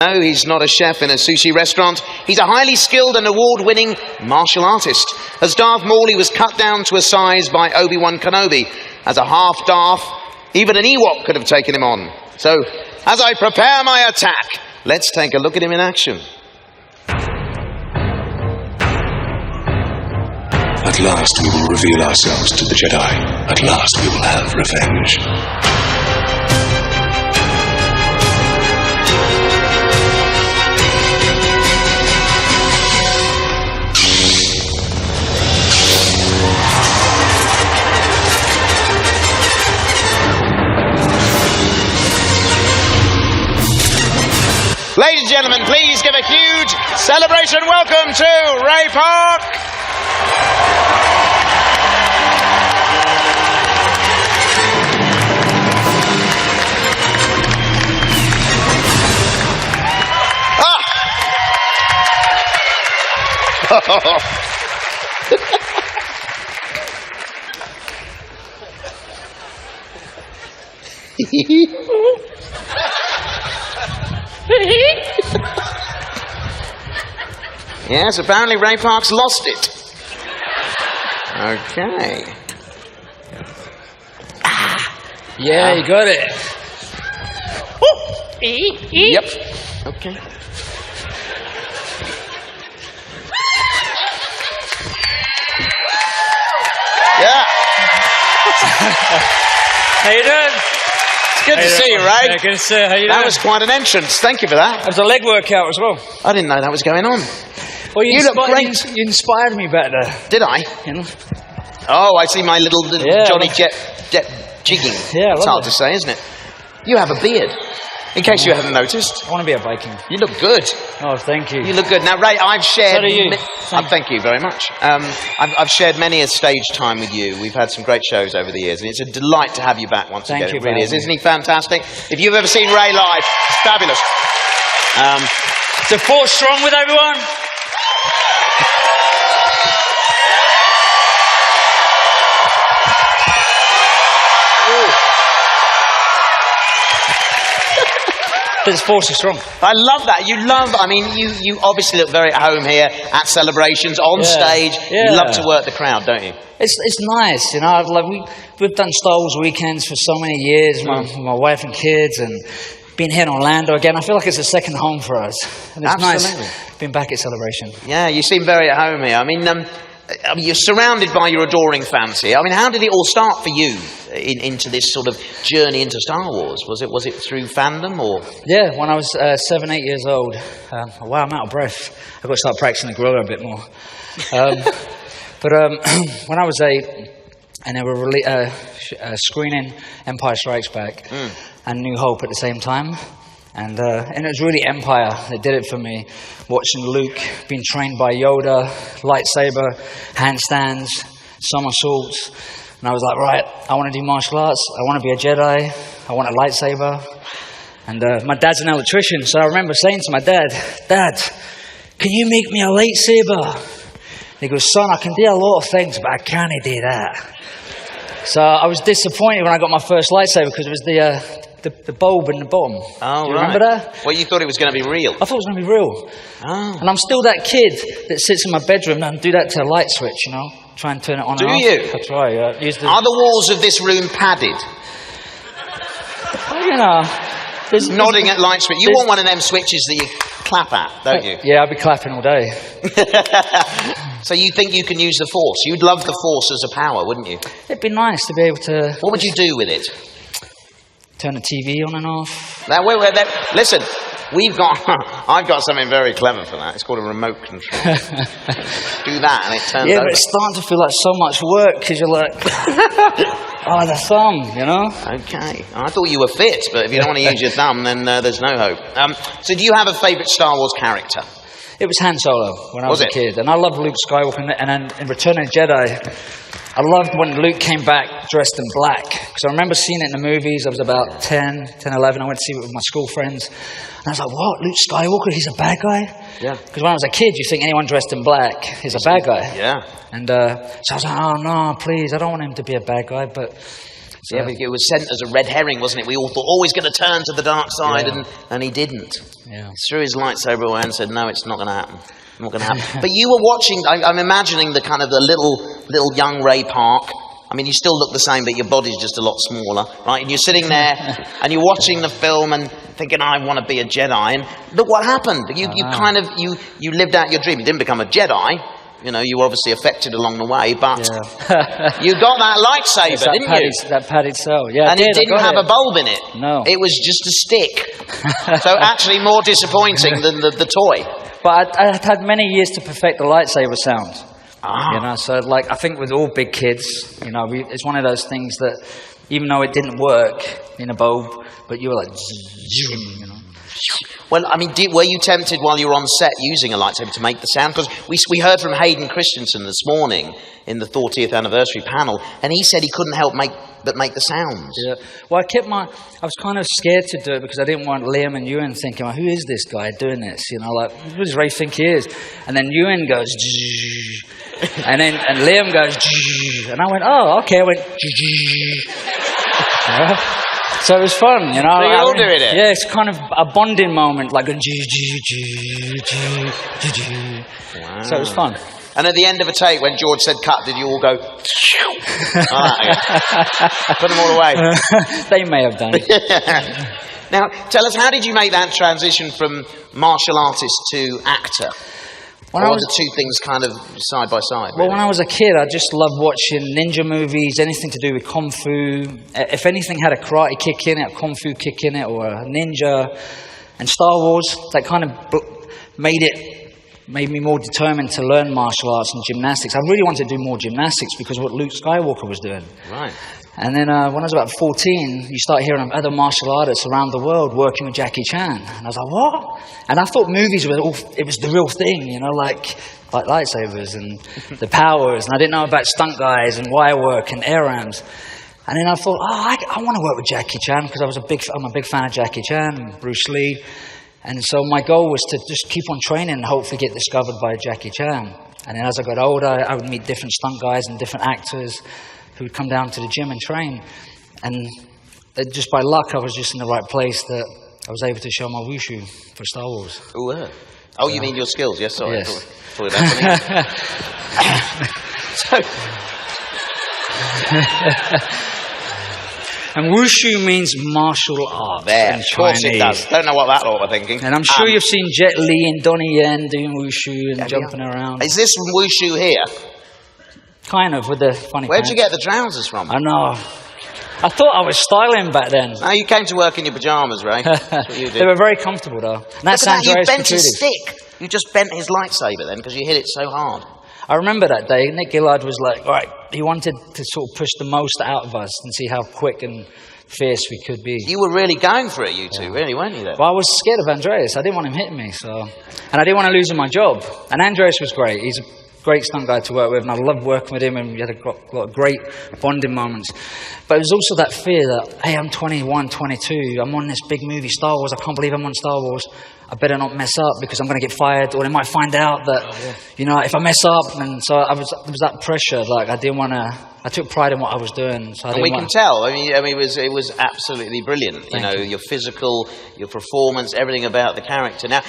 No, he's not a chef in a sushi restaurant. He's a highly skilled and award-winning martial artist. As Darth Maul, he was cut down to a size by Obi-Wan Kenobi. As a half-Darth, even an Ewok could have taken him on. So, as I prepare my attack, let's take a look at him in action. At last we will reveal ourselves to the Jedi. At last we will have revenge. Ladies and gentlemen, please give a huge celebration welcome to Ray Park. Yes, apparently Ray Park's lost it. Okay. Yeah, you got it. Yep. Okay. Yeah. How you doing? It's good to see you, Ray. Yeah, good to see you. How you doing? That was quite an entrance. Thank you for that. That was a leg workout as well. I didn't know that was going on. Well, You look great. You inspired me back there. Did I? You know? Oh, I see my little Yeah, Johnny Jet jigging. Yeah, I It's love hard it. to say, isn't it? You have a beard. In case you hadn't noticed. I want to be a Viking. You look good. Oh, thank you. You look good. Now, Ray, I've shared... So do you. Thank you very much. I've shared many a stage time with you. We've had some great shows over the years, and it's a delight to have you back once Thank again. you It really for is. having Isn't he fantastic? If you've ever seen Ray live, it's fabulous. So 4 strong with everyone? There's 4 strong. I love that. You obviously look very at home here at celebrations, on stage. Yeah. You love to work the crowd, don't you? It's nice, you know. We've done Star Wars weekends for so many years, my wife and kids, and being here in Orlando again. I feel like it's a second home for us, and it's Absolutely. nice being back at Celebration. Yeah, you seem very at home here. I mean, you're surrounded by your adoring fans here. I mean, how did it all start for you into this sort of journey into Star Wars? Was it through fandom or? Yeah, when I was 7, 8 years old. Wow, I'm out of breath. I've got to start practicing the gorilla a bit more. But when I was 8, and they were screening Empire Strikes Back and New Hope at the same time. And it was really Empire that did it for me. Watching Luke being trained by Yoda, lightsaber, handstands, somersaults. And I was like, right, I want to do martial arts. I want to be a Jedi. I want a lightsaber. And my dad's an electrician, so I remember saying to my dad, Dad, can you make me a lightsaber? And he goes, son, I can do a lot of things, but I can't do that. So I was disappointed when I got my first lightsaber because it was the bulb in the bottom. Oh, do you remember that? Well, you thought it was going to be real. I thought it was going to be real. Oh. And I'm still that kid that sits in my bedroom and do that to a light switch, you know? Try and turn it on Do and off. you? That's right, yeah. Are the walls of this room padded? You know... Nodding at light switch. You want one of them switches that you clap at, don't you? Yeah, I'll be clapping all day. So you think you can use the Force? You'd love the Force as a power, wouldn't you? It'd be nice to be able to... What would you do with it? Turn the TV on and off. Now, listen, I've got something very clever for that. It's called a remote control. Do that and it turns Yeah, over. but it's starting to feel like so much work because you're like... oh, the thumb, you know? Okay. I thought you were fit, but if you don't want to use your thumb, then there's no hope. So do you have a favourite Star Wars character? It was Han Solo when I was a it? kid. And I loved Luke Skywalker. And then in Return of the Jedi, I loved when Luke came back dressed in black. Because I remember seeing it in the movies. I was about 10, 11. I went to see it with my school friends. And I was like, what? Luke Skywalker? He's a bad guy? Yeah. Because when I was a kid, you think anyone dressed in black is a bad guy. Yeah. And so I was like, oh, no, please. I don't want him to be a bad guy. But So, yeah, but it was sent as a red herring, wasn't it? We all thought, oh, he's going to turn to the dark side, Yeah. and he didn't. Yeah. He threw his lightsaber away and said, no, it's not going to happen. Not going to happen. But you were watching, I'm imagining the kind of the little young Ray Park. I mean, you still look the same, but your body's just a lot smaller, right? And you're sitting there, and you're watching the film and thinking, I want to be a Jedi. And look what happened. You lived out your dream. You didn't become a Jedi. You know, you were obviously affected along the way, but you got that lightsaber, didn't you? That padded cell, yeah. And it didn't have a bulb in it. No. It was just a stick. So actually more disappointing than the toy. But I had many years to perfect the lightsaber sound. Ah. You know, so like I think with all big kids, you know, it's one of those things that even though it didn't work in a bulb, but you were like, you know. Well, I mean, were you tempted while you were on set using a lightsaber to make the sound? Because we heard from Hayden Christensen this morning in the 40th anniversary panel, and he said he couldn't help but make the sounds. Yeah. Well, I was kind of scared to do it because I didn't want Liam and Ewan thinking, well, who is this guy doing this? You know, like, who does Ray think he is? And then Ewan goes, and Liam goes, and I went, oh, okay. I went, yeah. So it was fun, you know. So you're all doing it? Yeah, it's kind of a bonding moment, like going, So it was fun. And at the end of a take, when George said cut, did you all go, put them all away? They may have done it. Now, tell us, how did you make that transition from martial artist to actor? Or are the two things kind of side by side? Well, when I was a kid, I just loved watching ninja movies, anything to do with kung fu. If anything had a karate kick in it, a kung fu kick in it, or a ninja. And Star Wars, that kind of made me more determined to learn martial arts and gymnastics. I really wanted to do more gymnastics because of what Luke Skywalker was doing. Right. And then when I was about 14, you start hearing of other martial artists around the world working with Jackie Chan. And I was like, what? And I thought movies it was the real thing, you know, like lightsabers and the powers. And I didn't know about stunt guys and wire work and air rams. And then I thought, I want to work with Jackie Chan because I'm a big fan of Jackie Chan and Bruce Lee. And so my goal was to just keep on training and hopefully get discovered by Jackie Chan. And then as I got older, I would meet different stunt guys and different actors who would come down to the gym and train. And just by luck, I was just in the right place that I was able to show my wushu for Star Wars. Ooh, oh, you mean your skills? Yes, sorry. Yes. I thought that And wushu means martial arts in of course it Chinese. does. Don't know what that lot were thinking. And I'm sure you've seen Jet Li and Donnie Yen doing wushu and jumping around. Is this from wushu here? Kind of, with the funny Where'd pants. you get the trousers from? I know. I thought I was styling back then. No, you came to work in your pyjamas, Ray. That's what you did. They were very comfortable, though. And that's Look at that, you Andreas bent his Petridis. stick. You just bent his lightsaber then because you hit it so hard. I remember that day. Nick Gillard was like, all right, he wanted to sort of push the most out of us and see how quick and fierce we could be. You were really going for it, you two, really, weren't you? Then? Well, I was scared of Andreas. I didn't want him hitting me, and I didn't want to lose him my job. And Andreas was great. He's a great stunt guy to work with, and I loved working with him, and we had a lot of great bonding moments. But it was also that fear that, hey, I'm 21, 22, I'm on this big movie, Star Wars, I can't believe I'm on Star Wars. I better not mess up because I'm going to get fired, or they might find out that, you know, if I mess up. And so there was that pressure. Like, I didn't want to. I took pride in what I was doing. So and we can tell. I mean, it was absolutely brilliant. You know, your physical, your performance, everything about the character. Now,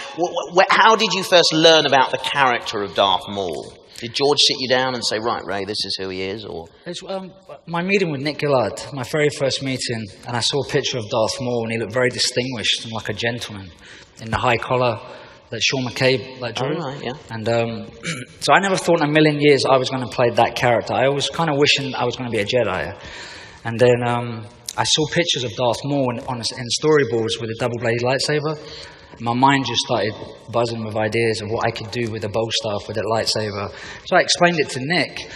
how did you first learn about the character of Darth Maul? Did George sit you down and say, right, Ray, this is who he is? Or it's my meeting with Nick Gillard, my very first meeting, and I saw a picture of Darth Maul, and he looked very distinguished and like a gentleman in the high collar that Sean McCabe drew. Oh, right, yeah. And so I never thought in a million years I was going to play that character. I was kind of wishing I was going to be a Jedi. And then I saw pictures of Darth Maul in storyboards with a double-bladed lightsaber. My mind just started buzzing with ideas of what I could do with a bow staff with that lightsaber. So I explained it to Nick.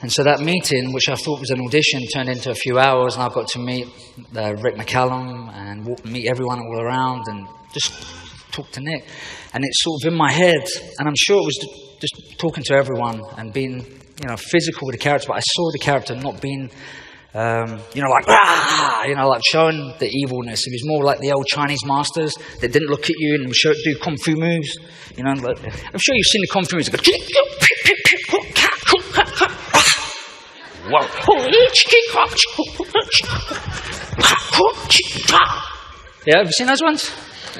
And so that meeting, which I thought was an audition, turned into a few hours, and I got to meet Rick McCallum and meet everyone all around and just talk to Nick. And it's sort of in my head, and I'm sure it was just talking to everyone and being, you know, physical with the character, but I saw the character not being, you know, like, rah! You know, like showing the evilness. It was more like the old Chinese masters that didn't look at you and would do kung fu moves. You know, like, I'm sure you've seen the kung fu moves. Yeah, have you seen those ones?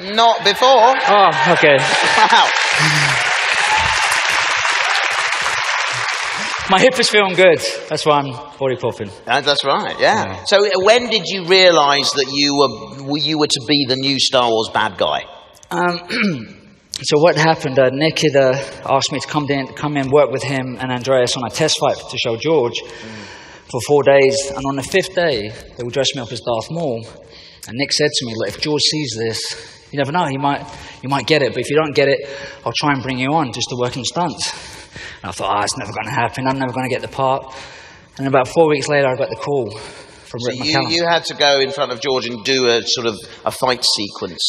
Not before. Oh, okay. Wow. My hip is feeling good. That's why I'm body popping. That's right, yeah. So when did you realise that you were to be the new Star Wars bad guy? So what happened, Nick had asked me to come in, work with him and Andreas on a test fight to show George for 4 days. And on the 5th day, they would dress me up as Darth Maul. And Nick said to me, look, if George sees this, you never know, you might get it. But if you don't get it, I'll try and bring you on just to work in stunts. And I thought, it's never going to happen. I'm never going to get the part. And about 4 weeks later, I got the call from Rick McCallum. You had to go in front of George and do a sort of a fight sequence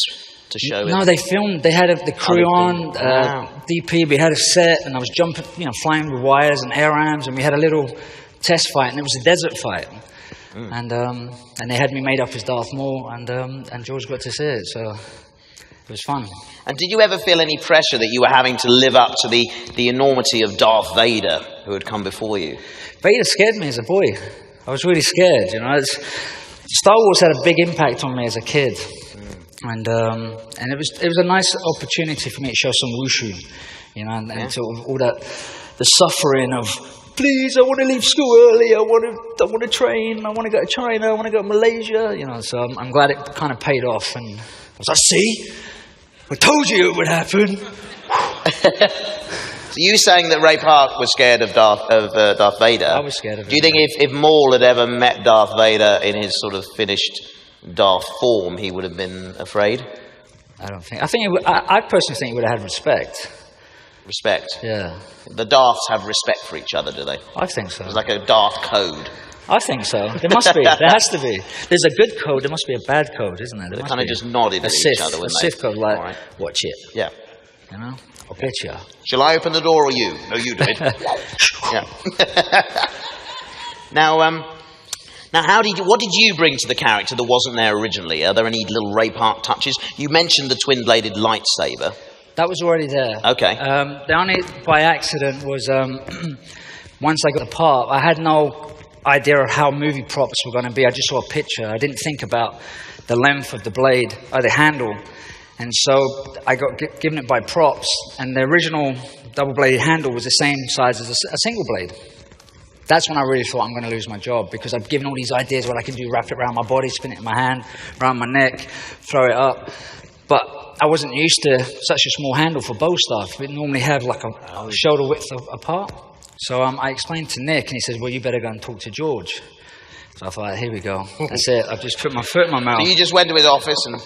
to show it. No, they filmed. They had the crew on, Wow. DP. We had a set, and I was jumping, flying with wires and air arms, and we had a little test fight, and it was a desert fight. And they had me made up as Darth Maul, and George got to see it, so it was fun. And did you ever feel any pressure that you were having to live up to the enormity of Darth Vader, who had come before you? Vader scared me as a boy. I was really scared, Star Wars had a big impact on me as a kid. And it was a nice opportunity for me to show some wushu, and sort of all that, the suffering of, please, I want to leave school early, I want to train, I want to go to China, I want to go to Malaysia, so I'm glad it kind of paid off. And I was like, see, I told you it would happen. So you saying that Ray Park was scared of Darth Vader? I was scared of him. Do you think if Maul had ever met Darth Vader in his sort of finished Darth form, he would have been afraid? I don't think. I personally think he would have had respect. Respect? Yeah. The Darths have respect for each other, do they? I think so. It's like a Darth code. I think so. There must be. There has to be. There's a good code. There must be a bad code, isn't there? They kind of just nodded at each other when a Sith code, like, right. Watch it. Yeah. I'll bet you. Shall I open the door or you? No, you do it. Yeah. Now, what did you bring to the character that wasn't there originally? Are there any little Ray Park touches? You mentioned the twin-bladed lightsaber. That was already there. Okay. The only by accident was once I got the part, I had no idea of how movie props were going to be. I just saw a picture. I didn't think about the length of the blade or the handle. And so I got given it by props, and the original double-bladed handle was the same size as a single blade. That's when I really thought I'm going to lose my job, because I've given all these ideas what I can do, wrap it around my body, spin it in my hand, around my neck, throw it up. But I wasn't used to such a small handle for bow stuff. We normally have like a shoulder width apart. So I explained to Nick, and he says, well, you better go and talk to George. So I thought, here we go. That's it. I've just put my foot in my mouth. So you just went to his office and...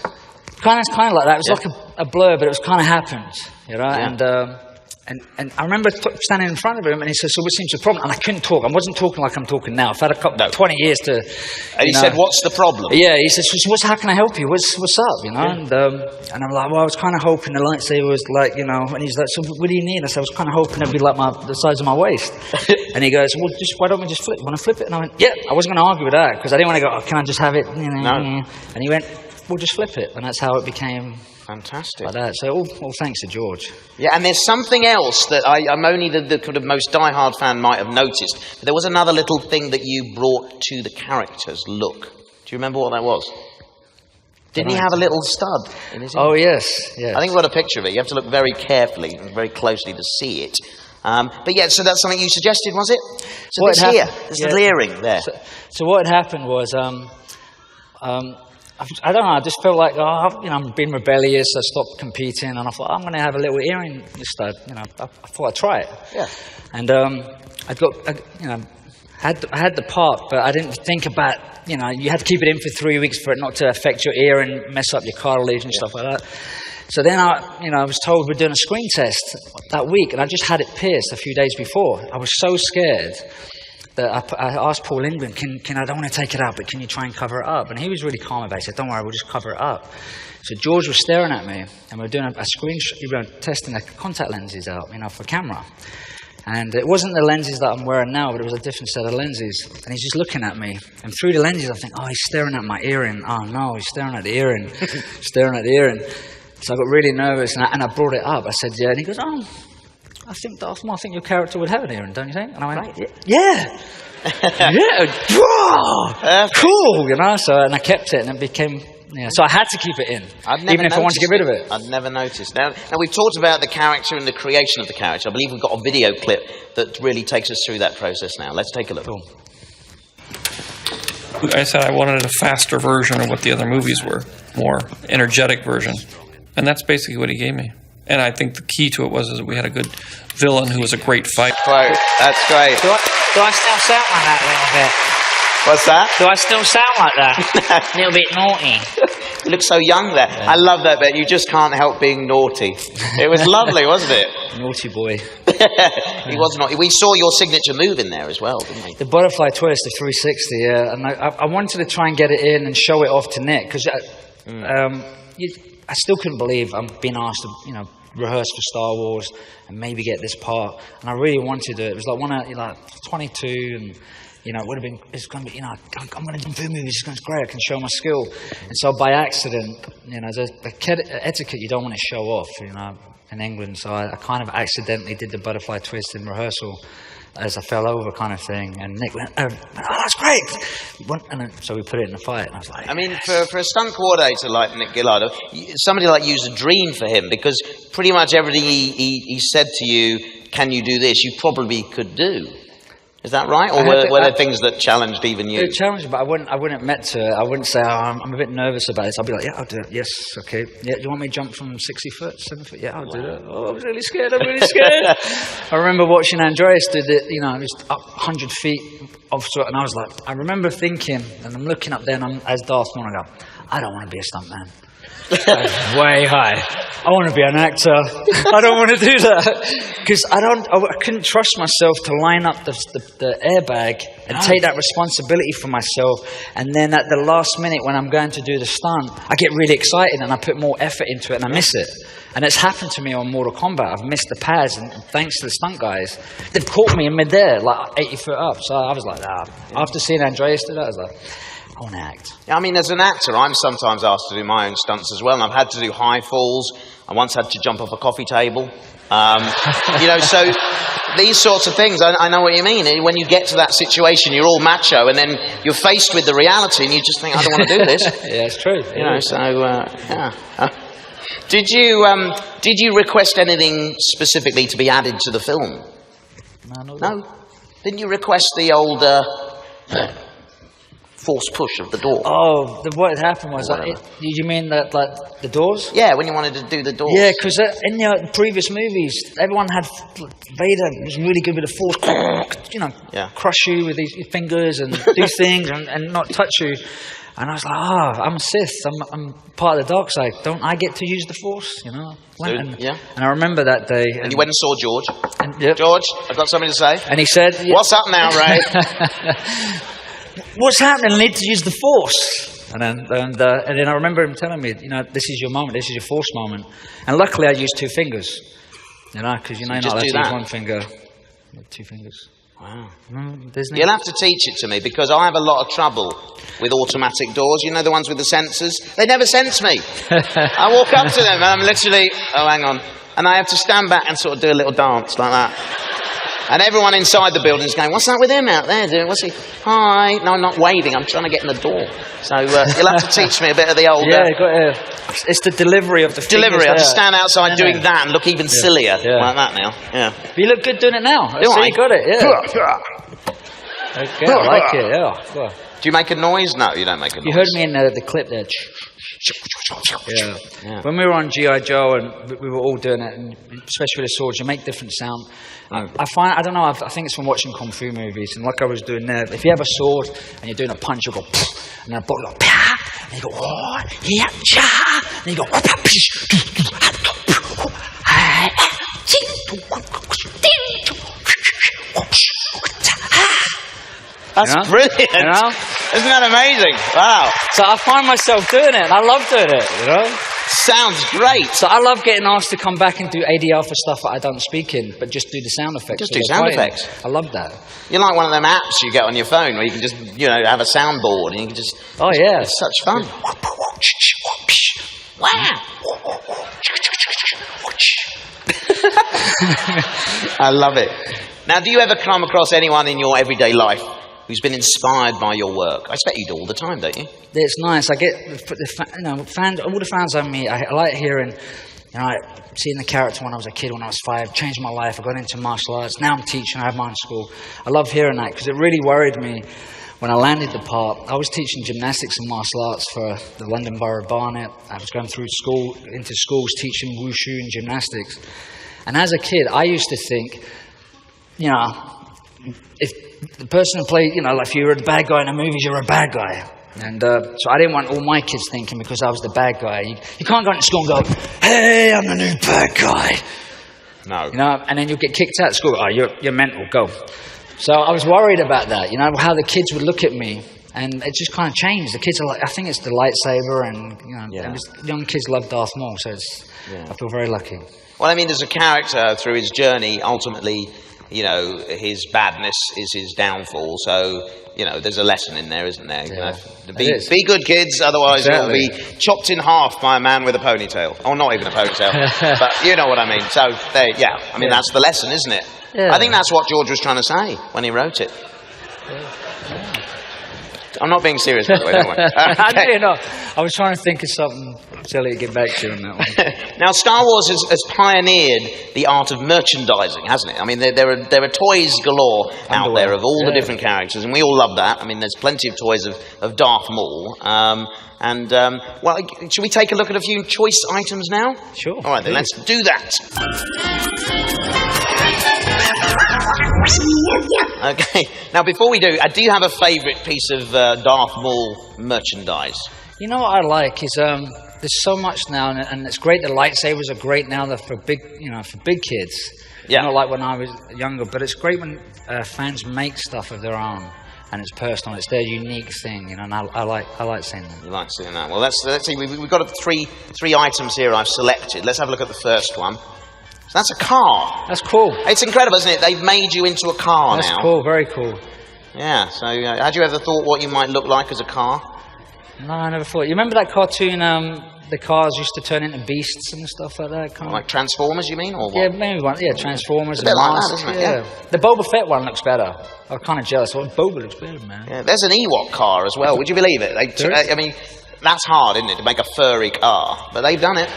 Kind of like that. It was like a blur, but it was kind of happened, Yeah. And I remember standing in front of him, and he said, so what seems the problem? And I couldn't talk. I wasn't talking like I'm talking now. I've had 20 years to... And he said, what's the problem? Yeah, he said, so how can I help you? What's up, And I'm like, well, I was kind of hoping the lightsaber was like, and he's like, so what do you need? I said, I was kind of hoping it'd be like the size of my waist. And he goes, well, why don't we just flip? Want to flip it? And I went, yeah. I wasn't going to argue with that, because I didn't want to go, can I just have it? No. And he went, we'll just flip it. And that's how it became... Fantastic. Like that. So all thanks to George. Yeah, and there's something else that I'm only the kind of most diehard fan might have noticed. But there was another little thing that you brought to the character's look. Do you remember what that was? Didn't he have a little stud in his ear? Oh, yes. I think we've got a picture of it. You have to look very carefully and very closely to see it. But yeah, so that's something you suggested, was it? So this here, this little earring there. So what had happened was... I don't know, I just felt like, I'm being rebellious, I stopped competing, and I thought, I'm going to have a little earring stud, I thought I'd try it. Yeah. And I had the part, but I didn't think about, you had to keep it in for 3 weeks for it not to affect your ear and mess up your cartilage and stuff like that. So then I was told we're doing a screen test that week, and I just had it pierced a few days before. I was so scared that I asked Paul Lindgren, I don't want to take it out, but can you try and cover it up? And he was really calm about it. He said, don't worry, we'll just cover it up. So George was staring at me, and we were doing a screen, we were testing the contact lenses out, for camera. And it wasn't the lenses that I'm wearing now, but it was a different set of lenses. And he's just looking at me. And through the lenses, I think, he's staring at my earring. Oh, no, he's staring at the earring. Staring at the earring. So I got really nervous, and I brought it up. I said, yeah. And he goes, I think Darth Maul, I think your character would have an earring, don't you think? And I went, yeah. Cool, you know. So and I kept it, and it became. Yeah, so I had to keep it in, even if I wanted to get rid of it. I'd never noticed. Now we've talked about the character and the creation of the character. I believe we've got a video clip that really takes us through that process now. Let's take a look. Cool. I said I wanted a faster version of what the other movies were, more energetic version. And that's basically what he gave me. And I think the key to it was that we had a good villain who was a great fighter. Right, that's great. Do I still sound like that a little bit? What's that? Do I still sound like that? A little bit naughty. You look so young there. Yeah. I love that bit. You just can't help being naughty. It was lovely, wasn't it? Naughty boy. He was naughty. We saw your signature move in there as well, didn't we? The butterfly twist, the 360, yeah. And I wanted to try and get it in and show it off to Nick, because I still couldn't believe I'm being asked to, rehearse for Star Wars and maybe get this part. And I really wanted to. It was like 22 and... it would have been, it's going to be, I'm going to do film movies, it's great, I can show my skill. And so by accident, there's a etiquette you don't want to show off, in England. So I kind of accidentally did the butterfly twist in rehearsal as I fell over kind of thing. And Nick went, oh that's great. And then, so we put it in the fight, and I was like... I mean, for a stunt coordinator like Nick Gillardo, somebody like you's a dream for him, because pretty much everything he said to you, can you do this, you probably could do. Is that right? Or were there things that challenged even you? It challenged, but I wouldn't admit to it. I wouldn't say, I'm a bit nervous about this. I'd be like, yeah, I'll do it. Yes, okay. Yeah, do you want me to jump from 60 foot, 7 foot? Yeah, I'll do that. Oh, I'm really scared. I remember watching Andreas do it, it was up 100 feet off, and I was like, I remember thinking, and I'm looking up there, and I'm as Darth Maul, I go, I don't want to be a stuntman. Way high. I want to be an actor. I don't want to do that because I couldn't trust myself to line up the airbag and take that responsibility for myself. And then at the last minute when I'm going to do the stunt, I get really excited and I put more effort into it and I miss it. And it's happened to me on Mortal Kombat. I've missed the pads, and thanks to the stunt guys, they've caught me in midair, like 80 foot up. So I was like, after seeing Andreas do that, I was like, I want to act. I mean, as an actor, I'm sometimes asked to do my own stunts as well, and I've had to do high falls. I once had to jump off a coffee table. So these sorts of things, I know what you mean. When you get to that situation, you're all macho, and then you're faced with the reality, and you just think, I don't want to do this. Yeah, it's true. Yeah. Did you request anything specifically to be added to the film? No. Didn't you request the old force push of the door? Oh, what had happened was, did you mean that, like, the doors? Yeah, when you wanted to do the doors. Yeah, because in the previous movies, everyone had, Vader was really good with the force, crush you with his fingers and do things and not touch you. And I was like, I'm a Sith, I'm part of the dark side. Don't I get to use the force, And I remember that day. And you went and saw George. George, I've got something to say. And he said... What's up now, Ray? What's happening? I need to use the force. And then I remember him telling me, this is your moment, this is your force moment. And luckily I used 2 fingers, because you're not allowed to use 1 finger. 2 fingers. Wow. Disney. You'll have to teach it to me, because I have a lot of trouble with automatic doors. The ones with the sensors? They never sense me. I walk up to them and I'm literally, hang on. And I have to stand back and sort of do a little dance like that. And everyone inside the building is going, what's that with him out there doing? What's he? Hi. No, I'm not waving. I'm trying to get in the door. So you'll have to teach me a bit of the old... it's the delivery of the delivery. I have to stand outside doing that and look even sillier like that now. Yeah. But you look good doing it now. Do I? You got it, Okay, I like it, yeah. Do you make a noise? No, you don't make a noise. You heard me in the clip there. Yeah. When we were on G.I. Joe and we were all doing it, and especially with the swords, you make different sound. I think it's from watching Kung Fu movies, and like I was doing there, if you have a sword and you're doing a punch, you'll go, and then a bolt, you'll go, and you go, oh, yeah, and you go, that's brilliant. Isn't that amazing? Wow. So I find myself doing it, and I love doing it, Sounds great. So I love getting asked to come back and do ADR for stuff that I don't speak in, but just do the sound effects. Just do sound effects. I love that. You're like one of them apps you get on your phone where you can just, have a soundboard and you can just... Oh, yeah. It's such fun. Wow. I love it. Now, do you ever come across anyone in your everyday life who's been inspired by your work? I expect you do all the time, don't you? It's nice. I get fans, all the fans I meet. I like hearing, seeing the character when I was a kid, when I was 5, changed my life. I got into martial arts. Now I'm teaching. I have my own school. I love hearing that because it really worried me when I landed the part. I was teaching gymnastics and martial arts for the London Borough of Barnet. I was going through into schools teaching wushu and gymnastics. And as a kid, I used to think, if the person who played, like if you were the bad guy in the movies, you're a bad guy. And so I didn't want all my kids thinking because I was the bad guy. You can't go into school and go, hey, I'm the new bad guy. No. And then you'll get kicked out of school. Oh, you're mental, go. So I was worried about that, how the kids would look at me. And it just kind of changed. The kids are like, I think it's the lightsaber and, young kids love Darth Maul. So I feel very lucky. Well, I mean, there's a character through his journey, ultimately, his badness is his downfall. So, there's a lesson in there, isn't there? Yeah. Be good kids, otherwise you'll be chopped in half by a man with a ponytail. Or not even a ponytail, but you know what I mean. So, that's the lesson, isn't it? Yeah. I think that's what George was trying to say when he wrote it. I'm not being serious, by the way, don't worry. I know you're not. I was trying to think of something silly to get back to on that one. Now, Star Wars has pioneered the art of merchandising, hasn't it? I mean, there are toys galore out there of all the different characters, and we all love that. I mean, there's plenty of toys of Darth Maul. Should we take a look at a few choice items now? Sure. All right, then, let's do that. Okay. Now, before we do you have a favourite piece of Darth Maul merchandise? You know what I like is there's so much now, and it's great. The lightsabers are great now. They're for big kids. Yeah. Not like when I was younger, but it's great when fans make stuff of their own and it's personal. It's their unique thing, and I like seeing that. You like seeing that? Well, let's see. We've got three items here I've selected. Let's have a look at the first one. So that's a car. That's cool. It's incredible, isn't it? They've made you into a car now. That's cool, very cool. Yeah, so had you ever thought what you might look like as a car? No, I never thought. You remember that cartoon, the cars used to turn into beasts and stuff like that? Like Transformers, you mean? Or what? Yeah, maybe one. Yeah, Transformers. It's a bit like that, isn't it? Yeah. The Boba Fett one looks better. I'm kind of jealous. Well, Boba looks better, man. Yeah, there's an Ewok car as well. Would you believe it? I mean, that's hard, isn't it, to make a furry car? But they've done it.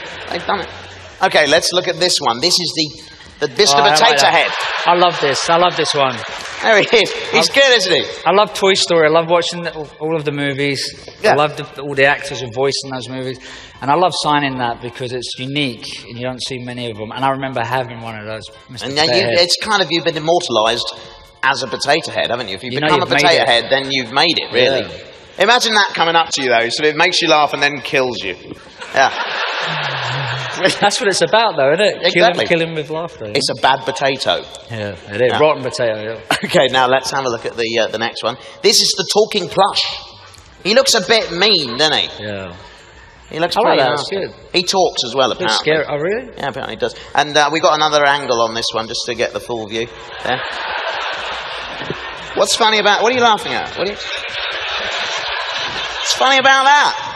Okay, let's look at this one. This is the Mr. Potato Head. I love this one. There he is. He's good, isn't he? I love Toy Story. I love watching all of the movies. Yeah. I love all the actors who voice in those movies. And I love signing that because it's unique and you don't see many of them. And I remember having one of those. And it's kind of, you've been immortalised as a potato head, haven't you? If you become a potato head, then you've made it, really. Yeah. Imagine that coming up to you, though. So it makes you laugh and then kills you. Yeah. That's what it's about, though, isn't it? Exactly. Kill him with laughter. It's a bad potato. Yeah, it is. Yeah. Rotten potato, yeah. Okay, now let's have a look at the next one. This is the talking plush. He looks a bit mean, doesn't he? Yeah. He looks pretty nasty. That's good. He talks as well, apparently. Scary. Oh, really? Yeah, apparently he does. And we've got another angle on this one, just to get the full view. There. What's funny about... What are you laughing at? What's funny about that?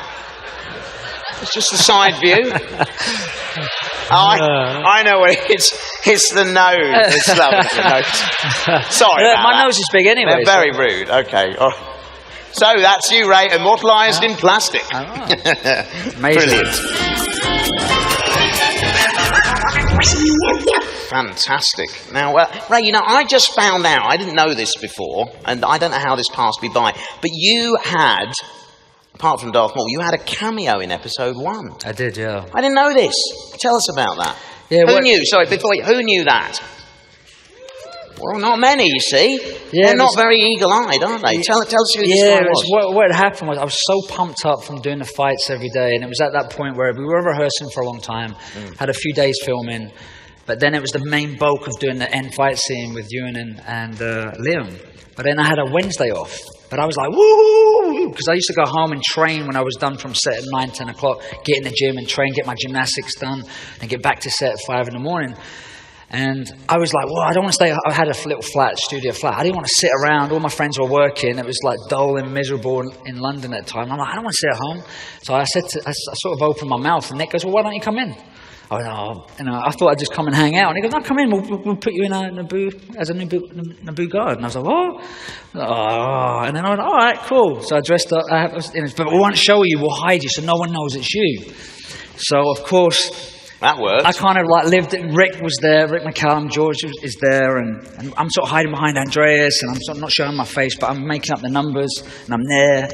It's just the side view. I know what it's the nose. It's lovely, the nose. Sorry about my that. nose is big anyway. They're very rude. Okay. Oh. So that's you, Ray, immortalised in plastic. Amazing. Brilliant. Fantastic. Now, Ray, I just found out, I didn't know this before, and I don't know how this passed me by, but you had... Apart from Darth Maul, you had a cameo in episode 1. I did, yeah. I didn't know this. Tell us about that. Yeah, who knew? Sorry, who knew that? Well, not many, you see. Yeah, they're not very eagle-eyed, aren't they? Tell us who this guy was. What had happened was I was so pumped up from doing the fights every day, and it was at that point where we were rehearsing for a long time, had a few days filming, but then it was the main bulk of doing the end fight scene with Ewan and Liam. But then I had a Wednesday off. But I was like, woo! Because I used to go home and train when I was done from set at 9, 10 o'clock, get in the gym and train, get my gymnastics done, and get back to set at 5 in the morning. And I was like, well, I don't want to stay. I had a little studio flat. I didn't want to sit around. All my friends were working. It was like dull and miserable in London at the time. I'm like, I don't want to sit at home. So I sort of opened my mouth, and Nick goes, well, why don't you come in? Oh no, I thought I'd just come and hang out. And he goes, no, come in, we'll put you in Naboo as a Naboo guard. And I was like, what? Oh, and then I went, all right, cool. So I dressed up, but we won't show you, we'll hide you so no one knows it's you. So of course, that worked. I kind of like lived. Rick was there. Rick McCallum, George is there, and I'm sort of hiding behind Andreas, and I'm sort of not showing my face, but I'm making up the numbers, and I'm there.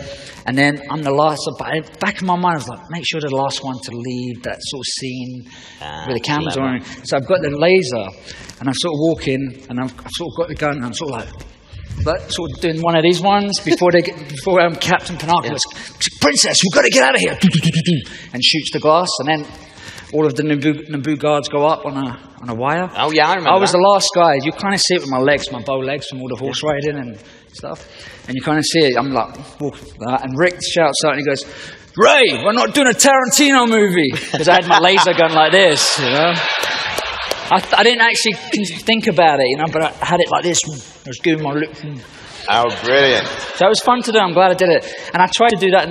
And then I'm the last. But back in my mind, I was like, make sure the last one to leave that sort of scene where the cameras are on. So I've got the laser, and I'm sort of walking, and I've sort of got the gun, and I'm sort of like sort of doing one of these ones before Captain Panaka goes, Princess, we've got to get out of here, and shoots the glass, and then all of the Naboo guards go up on a wire. Oh yeah, I remember. I was the last guy. You kind of see it with my legs, my bow legs from all the horse riding and stuff. And you kind of see it. I'm like walking like that, and Rick shouts out and he goes, "Ray, we're not doing a Tarantino movie," because I had my laser gun like this, you know. I didn't actually think about it, you know, but I had it like this. I was doing my lip. Oh, brilliant! So it was fun to do. I'm glad I did it, and I tried to do that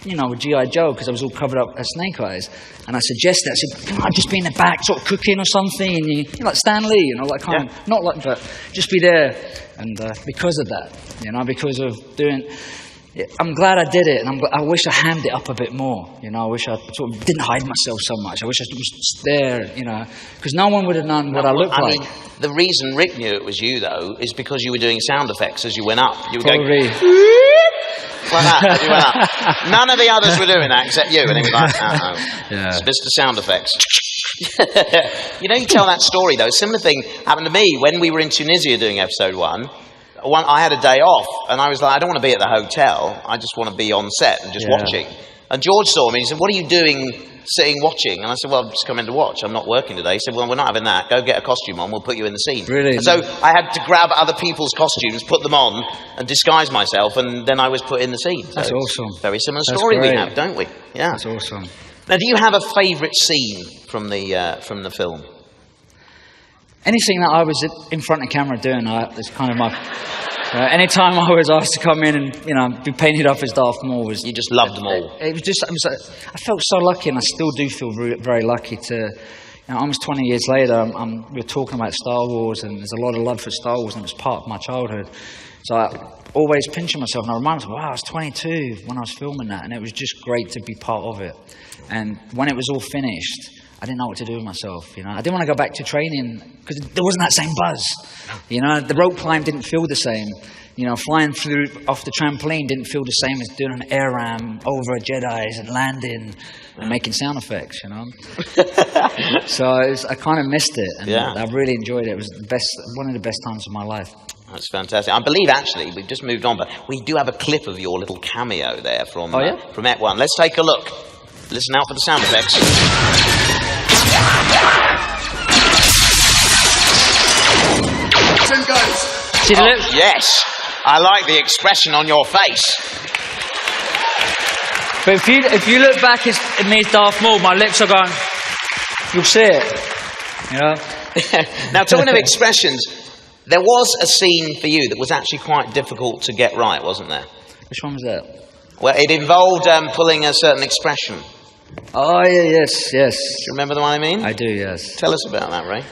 with G.I. Joe, because I was all covered up as Snake Eyes. And I suggested, I said, I'd just be in the back sort of cooking or something, and you like Stan Lee, like kind of, not like, but just be there. And because of that, because of doing, I'm glad I did it, and I wish I hammed it up a bit more, I wish I sort of didn't hide myself so much. I wish I was there, because no one would have known what I looked like. I mean, the reason Rick knew it was you, though, is because you were doing sound effects as you went up. You were Probably. going... like that, as you went up. None of the others were doing that except you, and he was like, it's Mr. Sound Effects. You tell that story though. A similar thing happened to me when we were in Tunisia doing episode one. I had a day off, and I was like, I don't want to be at the hotel. I just want to be on set and just watching. And George saw me. He said, "What are you doing, sitting watching?" And I said, "Well, I'm just coming to watch. I'm not working today." He said, "Well, we're not having that. Go get a costume on. We'll put you in the scene." Really? And so I had to grab other people's costumes, put them on, and disguise myself, and then I was put in the scene. So that's awesome. Very similar story we have, don't we? Yeah. That's awesome. Now, do you have a favourite scene from the film? Anything that I was in front of camera doing, is kind of my. Anytime I was asked to come in and be painted up as Darth Maul was. You just loved them all. I felt so lucky, and I still do feel very lucky to. Almost 20 years later, we're talking about Star Wars, and there's a lot of love for Star Wars, and it was part of my childhood. So I always pinching myself, and I remind myself, wow, I was 22 when I was filming that, and it was just great to be part of it. And when it was all finished, I didn't know what to do with myself, I didn't want to go back to training because there wasn't that same buzz, The rope climb didn't feel the same, Flying off the trampoline didn't feel the same as doing an air ram over a Jedi's and landing and making sound effects, So I kind of missed it, and I really enjoyed it. It was one of the best times of my life. That's fantastic. I believe, actually, we've just moved on, but we do have a clip of your little cameo there from Ep 1. Let's take a look. Listen out for the sound effects. See the lips? Yes. I like the expression on your face. But if you look back at me as Darth Maul, my lips are going, you'll see it. Now, talking of expressions, there was a scene for you that was actually quite difficult to get right, wasn't there? Which one was that? Well, it involved pulling a certain expression. Oh, yes. Do you remember the one I mean? I do, yes. Tell us about that, Ray.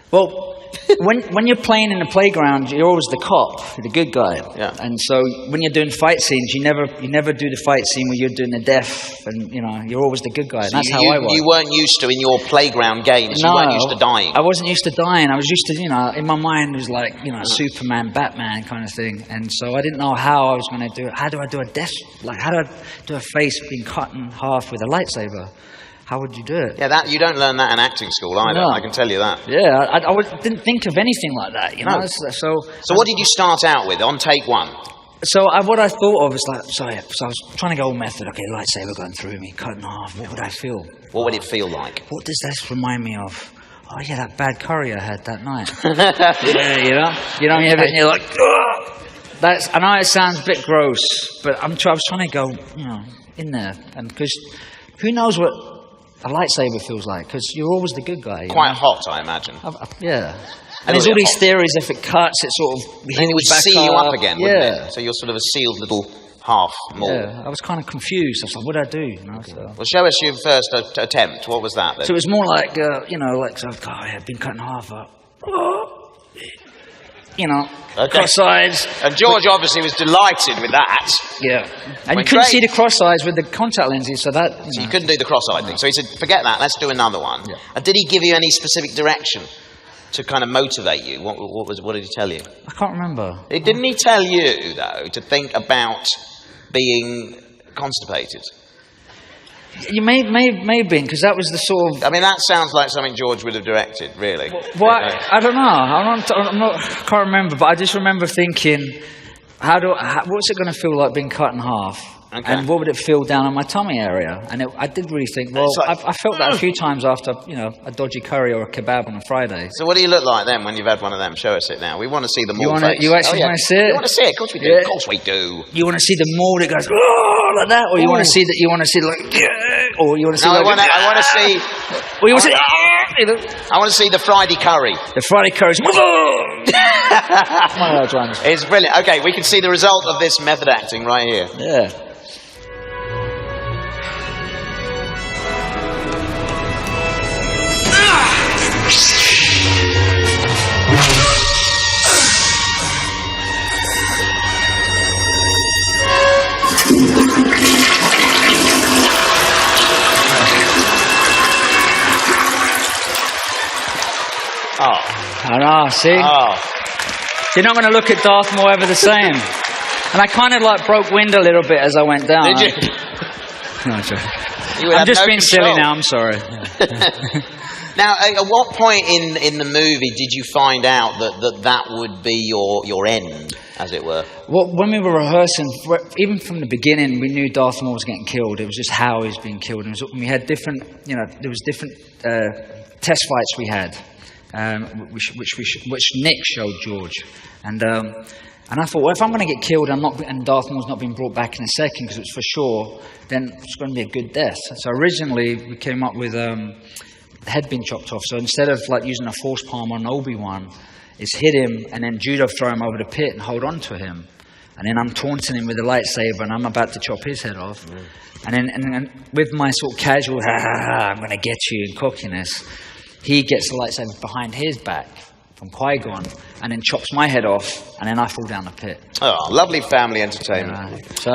Well, when you're playing in the playground, you're always the cop, the good guy. Yeah. And so when you're doing fight scenes, you never do the fight scene where you're doing the death, and you're always the good guy. And so that's how I was. You weren't used to in your playground games. No, you weren't used to dying. I wasn't used to dying. I was used to, in my mind it was like, Superman, Batman kind of thing. And so I didn't know how I was going to do it. How do I do a death? Like, how do I do a face being cut in half with a lightsaber? How would you do it? Yeah, you don't learn that in acting school either. No. I can tell you that. Yeah, I didn't think of anything like that, No. So what did you start out with on take one? So what I thought of was like, so I was trying to go all method. Okay, lightsaber going through me, cutting off. What would I feel? What would it feel like? What does this remind me of? Oh yeah, that bad curry I had that night. You have it, and you're like, ugh! I know it sounds a bit gross, but I was trying to go, in there, and because who knows what a lightsaber feels like, because you're always the good guy. Quite hot, I imagine. Yeah. And there's all these theories, if it cuts, it sort of... Then it would seal you up again, wouldn't it? So you're sort of a sealed little half Mauled. Yeah, I was kind of confused. I was like, what did I do? You know, so. Well, show us your first attempt. What was that then? So it was more like, you know, like, so, oh, yeah, been cut in half. You know, cross eyes. And George obviously was delighted with that. Yeah. And you Went couldn't great. see the cross eyes with the contact lenses, so that, So you couldn't do the cross-eyed thing. So he said, forget that, let's do another one. Yeah. And did he give you any specific direction to kind of motivate you? What did he tell you? I can't remember. Didn't he tell you, though, to think about being constipated? You may have been, because that was the sort of... I mean, that sounds like something George would have directed, really. Well, I don't know. I can't remember, but I just remember thinking, what's it going to feel like being cut in half? Okay. And what would it feel down on my tummy area? And I did really think, well, like- I felt that a few times after, you know, a dodgy curry or a kebab on a Friday. So what do you look like then when you've had one of them? Show us it now. We want to see the Mauled face. You actually want to see it? You want to see it? Of course we do. Yeah. Of course we do. You want to see the Mauled that goes, oh, like that? Or you want to see that, you want to see like, or you want to see No, like, I want to see... or you want to see, I want to see the Friday curry. the Friday curries. One of those ones. It's brilliant. Okay, we can see the result of this method acting right here. Yeah. Oh. I know, see? Oh. You're not going to look at Darth Maul ever the same. And I kind of like broke wind a little bit as I went down. Did you? No, I'm joking. You would I'm have just no being control. silly now, I'm sorry. Now, at what point in the movie did you find out that would be your end, as it were? Well, when we were rehearsing, even from the beginning, we knew Darth Maul was getting killed. It was just how he was being killed. And we had different, you know, there was different test fights we had, which Nick showed George. And I thought, well, if I'm going to get killed and Darth Maul's not being brought back in a second, because it's for sure, then it's going to be a good death. So originally, we came up with the head being chopped off. So instead of like using a force palm on Obi-Wan, it's hit him and then judo throw him over the pit and hold on to him. And then I'm taunting him with a lightsaber and I'm about to chop his head off. And then with my sort of casual, I'm going to get you, and cockiness, he gets the lightsaber behind his back from Qui-Gon and then chops my head off, and then I fall down the pit. Oh, lovely family entertainment. So,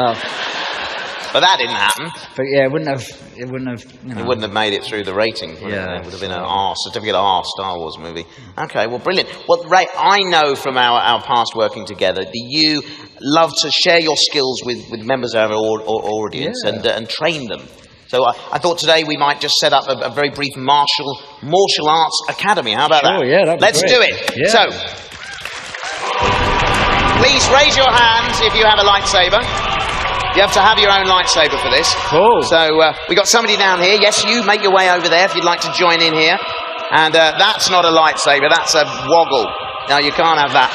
But that didn't happen. but yeah, it wouldn't have, you know. It wouldn't have made it through the rating. Yeah. It would have been an R, certificate R Star Wars movie. Okay, well, brilliant. Well, Ray, I know from our past working together that you love to share your skills with members of our audience and train them. So I thought today we might just set up a very brief martial arts academy. How about that? Sure, yeah, that'd be Let's great. do it. Yeah. So, please raise your hands if you have a lightsaber. You have to have your own lightsaber for this. Cool. So we got somebody down here. Yes, you make your way over there if you'd like to join in here. And that's not a lightsaber, that's a woggle. No, you can't have that.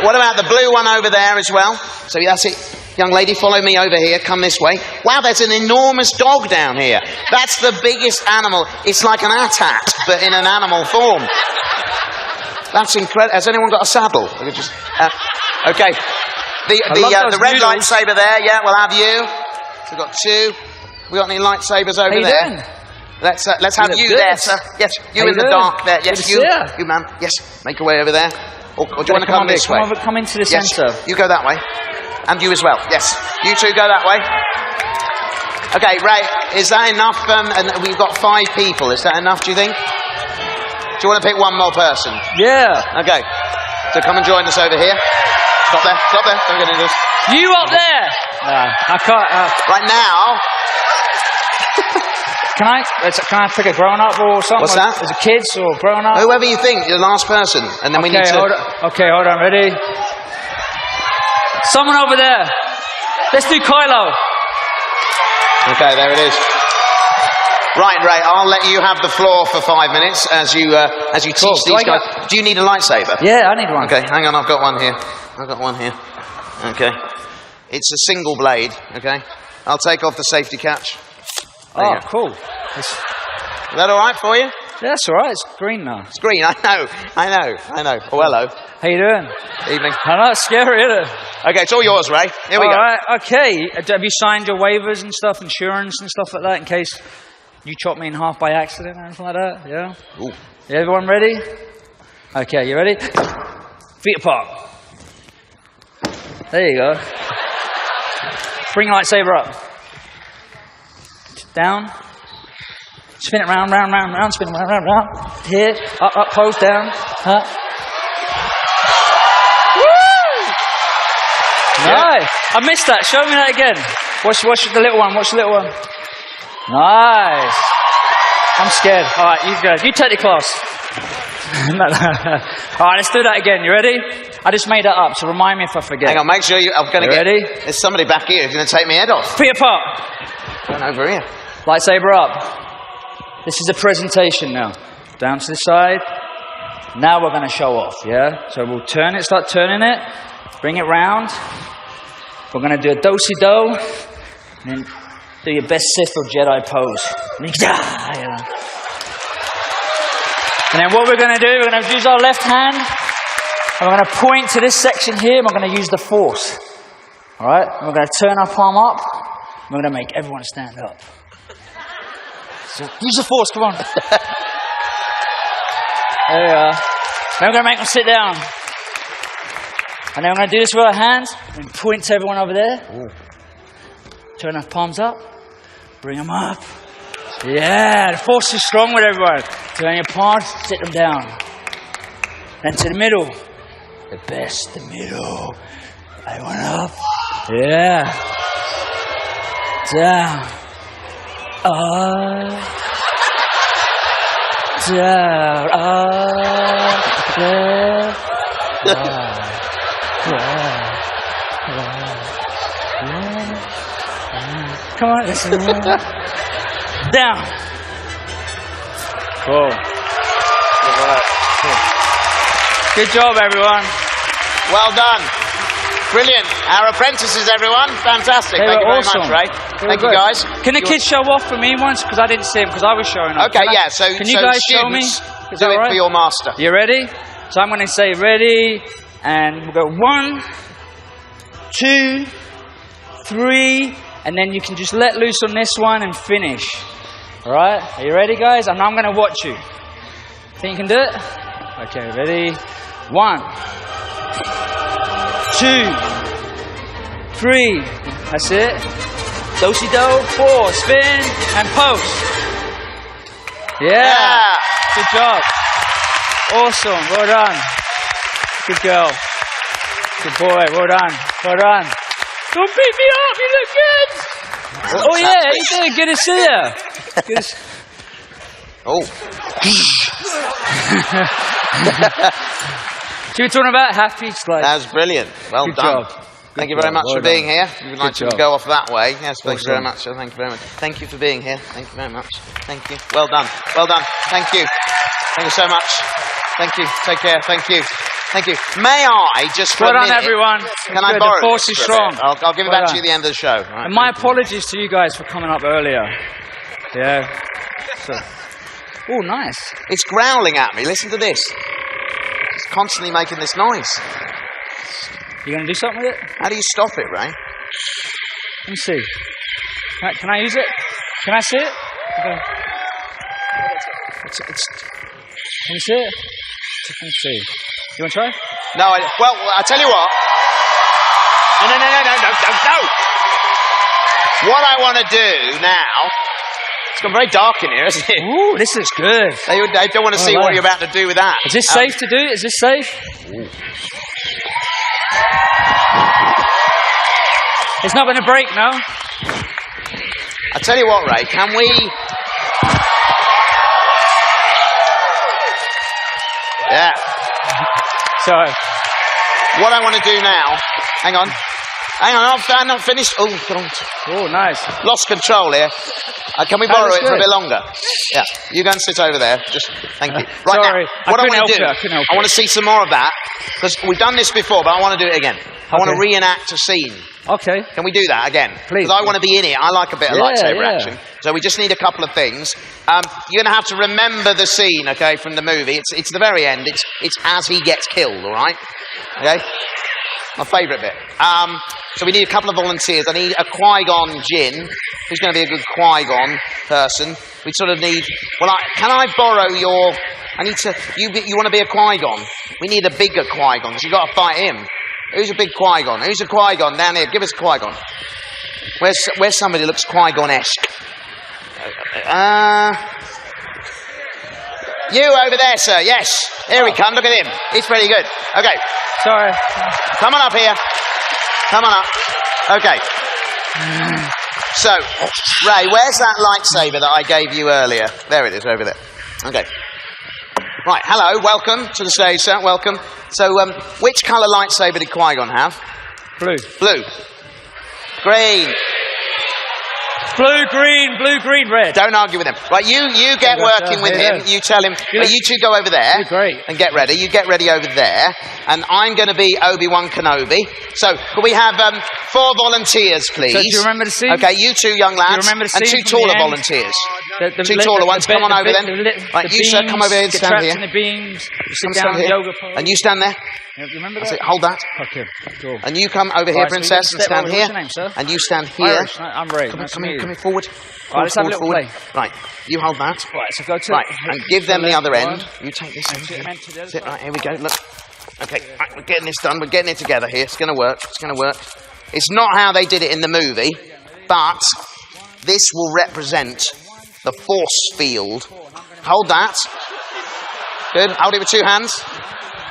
What about the blue one over there as well? So that's it. Young lady, follow me over here. Come this way. Wow, there's an enormous dog down here. That's the biggest animal. It's like an AT-AT, but in an animal form. That's incredible. Has anyone got a saddle? I could just, okay. The red lightsaber there, yeah, we'll have you. We've got two. We got any lightsabers over you there? doing? Let's have look you good. there, sir. Yes, you How in you the doing? dark there. Yes, Good to you, see ya. you, ma'am. Yes, make your way over there. Or do you want to come this way? Come into the Yes, centre. you go that way. And you as well. Yes, you two go that way. Okay, Ray, is that enough? And we've got 5 people. Is that enough, do you think? Do you want to pick one more person? Yeah. Okay, so come and join us over here. Stop there, stop there. Don't get into this. You up there? No, I can't. Right now, Can I pick a grown up or something? What's that? Is it kids or grown up? whoever you think, you're the last person. And then we need to... Hold on, ready? Someone over there. Let's do Kylo. Okay, there it is. Right, Ray, I'll let you have the floor for 5 minutes as you Cool. teach these guys. Do you need a lightsaber? Yeah, I need one. Okay, hang on, I've got one here. Okay. It's a single blade, okay? I'll take off the safety catch. There you Oh, go. cool. Is that all right for you? That's all right. It's green now. It's green. I know. Oh, hello. How you doing? Evening. I know, it's scary, isn't it? Okay, it's all yours, Ray. Here we go. All right, okay. Have you signed your waivers and stuff, insurance and stuff like that, in case you chop me in half by accident or anything like that? Yeah? Ooh. Yeah, everyone ready? Okay, you ready? Feet apart. There you go. Bring your lightsaber up. Down. Spin it round, spin it round. Here, up, close, down. Up. Woo! Nice. I missed that. Show me that again. Watch the little one. Watch the little one. Nice. I'm scared. All right, you go. You take the class. All right, let's do that again. You ready? I just made that up, so remind me if I forget. Hang on, make sure I'm going to get... Ready? There's somebody back here who's going to take my head off. Feet apart. Going over here. Lightsaber up. This is a presentation now. Down to the side. Now we're going to show off, yeah? So we'll turn it, start turning it. Bring it round. We're going to do a do-si-do. And then do your best Sith or Jedi pose. And then what we're going to do, we're going to use our left hand. And we're going to point to this section here. And we're going to use the Force. All right? And we're going to turn our palm up. And we're going to make everyone stand up. So use the Force, come on. There we are. Then we're going to make them sit down. And then we're going to do this with our hands. And point to everyone over there. Ooh. Turn our palms up. Bring them up. Yeah, the Force is strong with everyone. Turn your palms, sit them down. Then to the middle. The best, the middle. Everyone up. Yeah. Down. Down. Come on, listen. Down. Cool. Good job, everyone. Well done. Brilliant. Our apprentices, everyone. Fantastic. They Thank you were very awesome. much, Ray. Thank you, guys. Can the kids show off for me once? Because I didn't see them, because I was showing off. Okay, yeah. So, can you guys show me? Students, do it for your master. You ready? So I'm going to say ready, and we'll go 1, 2, 3, and then you can just let loose on this one and finish. All right? Are you ready, guys? And I'm going to watch you. Think you can do it? Okay, ready? 1, 2, 3. That's it. Do-si-do, 4, spin, and post. Yeah. Good job. Awesome. Well done. Good girl. Good boy. Well done. Well done. Don't beat me up. You look good. Oh, yeah. You did. Good to see you. Good to see. Oh. What you were talking about? Happy slide. That was brilliant. Well Good done. job. Thank you very much for being here. If you'd like to job. go off that way. Yes, thank you very Awesome. much. Sir. Thank you very much. Thank you for being here. Thank you very much. Thank you. Well done. Well done. Thank you. Thank you so much. Thank you. Take care. Thank you. Thank you. May I just for Well a done, minute, everyone. Can I Good. borrow The Force this is for a bit? strong. I'll give it Well back to done. you at the end of the show. Right, And my apologies to you guys for coming up earlier. Yeah. So. Oh, nice. It's growling at me. Listen to this. It's constantly making this noise. You going to do something with it? How do you stop it, Ray? Let me see. Can I use it? Can I see it? Okay. Can you see it? Let me see. You want to try? No, well, I tell you what. No. What I want to do now. It's gone very dark in here, isn't it? Ooh, this looks good. They don't want to see what you're about to do with that. Is this safe to do? Is this safe? It's not going to break, no? I tell you what, Ray, can we... Yeah. So, What I want to do now... Hang on, I'm not finished. Oh, God. oh, nice. Lost control here. Can we That borrow was it for a good. bit longer? Yeah, you go and sit over there. Just thank you. Sorry, now, what I couldn't want to help do, you, I couldn't help I want to see some more of that because we've done this before, but I want to do it again. I want to reenact a scene. Okay. Can we do that again? Please. Because I want to be in it. I like a bit of lightsaber action. So we just need a couple of things. You're going to have to remember the scene, okay, from the movie. It's the very end. It's as he gets killed, all right? Okay? My favourite bit. So we need a couple of volunteers. I need a Qui-Gon Jinn. Who's going to be a good Qui-Gon person? We sort of need... Well, can I borrow your... I need to... You want to be a Qui-Gon? We need a bigger Qui-Gon, because you've got to fight him. Who's a big Qui-Gon? Who's a Qui-Gon down here? Give us a Qui-Gon. Where's somebody who looks Qui-Gon-esque? You over there, sir. Yes. Here we come. Look at him. He's pretty good. Okay. Sorry. Come on up here. Come on up. Okay. So, Ray, where's that lightsaber that I gave you earlier? There it is, over there. Okay. Right, hello, welcome to the stage, sir, welcome. So, which colour lightsaber did Qui-Gon have? Blue. Blue. Green. Blue, green, red. Don't argue with him. Right, you get working with him. You tell him. But you two go over there. You're great. And get ready. You get ready over there. And I'm going to be Obi-Wan Kenobi. So, can we have 4 volunteers, please? So, do you remember the scene? Okay, you 2 young lads. Do you remember the scene? And 2 taller volunteers. The 2 taller ones. Come on over then. Right, you, sir, come over here and stand here. In the beams. Come stand here. Yoga pose. And you stand there. You remember that? Hold that. Okay, cool. And you come over here, princess, and stand here. What's your name, sir? And you stand here. Irish. I'm Ray. Come here, forward. Right, let's have a little play. Right, you hold that. Right, so go to... Right, and give them the other end. One. You take this end. Sit, Right, here we go, look. Okay, right, we're getting this done. We're getting it together here. It's going to work. It's going to work. It's not how they did it in the movie, but this will represent the force field. Hold that. Good. Hold it with 2 hands.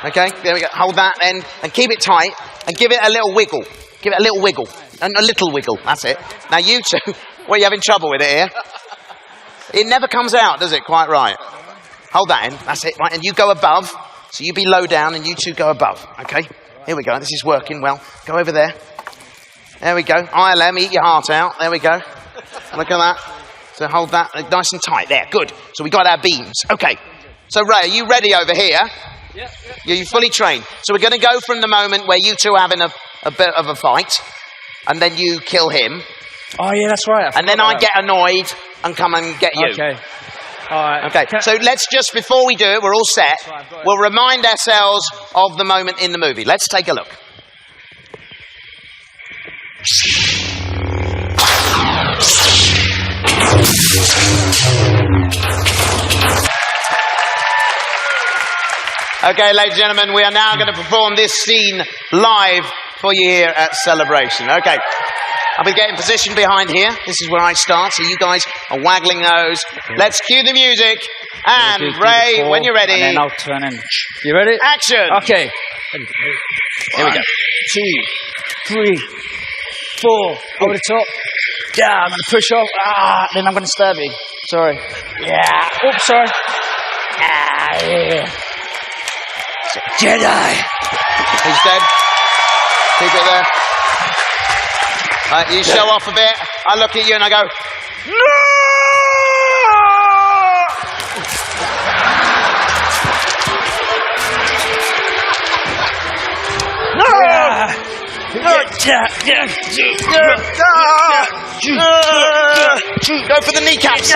Okay, there we go. Hold that then, and keep it tight, and give it a little wiggle. Give it a little wiggle. And a little wiggle. That's it. Now you two, what, are you having trouble with it here? It never comes out, does it? Quite right. Hold that in. That's it. Right, and you go above. So you be low down, and you two go above. Okay? Here we go. This is working well. Go over there. There we go. ILM, eat your heart out. There we go. Look at that. So hold that nice and tight. There. Good. So we got our beams. Okay. So Ray, are you ready over here? Yeah. You're fully trained. So we're going to go from the moment where you two are having a bit of a fight, and then you kill him. Oh, yeah, that's right. And then I get annoyed and come and get you. Okay. All right. Okay, so let's just, before we do it, we're all set. We'll remind ourselves of the moment in the movie. Let's take a look. Okay, ladies and gentlemen, we are now going to perform this scene live for you here at Celebration. Okay, I'll be getting positioned behind here. This is where I start, so you guys are waggling those. Let's cue the music. And Ray, when you're ready. And then I'll turn in. You ready? Action! Okay. Here we go. 2, 3, 4. Over the top. Yeah, I'm going to push off. Then I'm going to stab you. Sorry. Yeah. Oops, sorry. Yeah. Jedi. He's dead. Keep it there. Right, you show off a bit. I look at you and I go, no! Go for the kneecaps.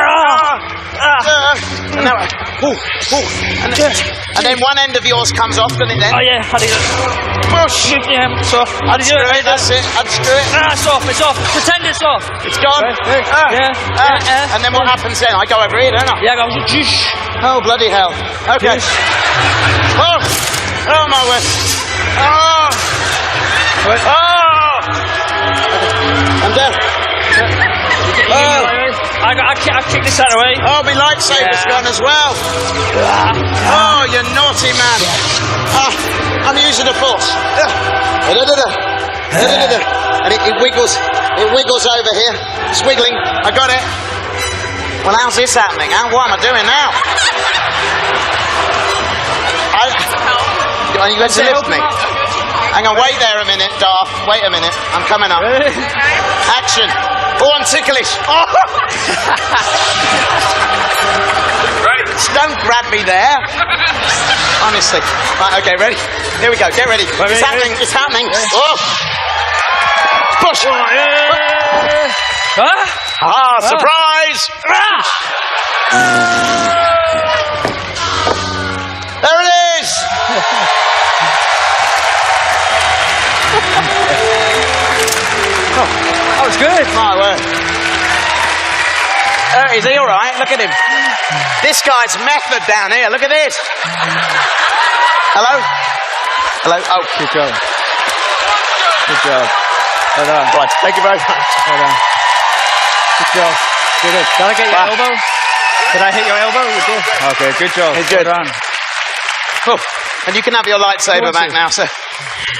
And then one end of yours comes off, doesn't it then? Oh yeah, how do you do it? Push! Yeah, it's off. How do you do it? That's it, unscrew it. It's off, it's off. Pretend it's off. It's gone. And then what happens then? I go over here, don't I? Yeah, I go, juice. Oh, bloody hell. Okay. Oh my word. Oh! I'm dead. I kick this out of the way. Oh, my lightsaber's gone as well. Oh, you naughty man. I'm using the force. And it wiggles. It wiggles over here. It's wiggling. I got it. Well, how's this happening? What am I doing now? Are you going to lift me? Hang on, wait there a minute, Darth. Wait a minute. I'm coming up. Action. Oh, I'm ticklish. Oh. Right. Don't grab me there. Honestly. Right, okay, ready? Here we go. Get ready. It's happening. It's happening. Oh. Push. Surprise. There it is. That was good. My word. Is he all right? Look at him. This guy's method down here. Look at this. Hello? Hello? Oh. Good job. Good job. Well done. Right. Thank you very much. Well done. Good job. Good. Did I get your elbow? Did I hit your elbow? You did. Okay, good job. It's good. Well done. Oh. And you can have your lightsaber back now, sir.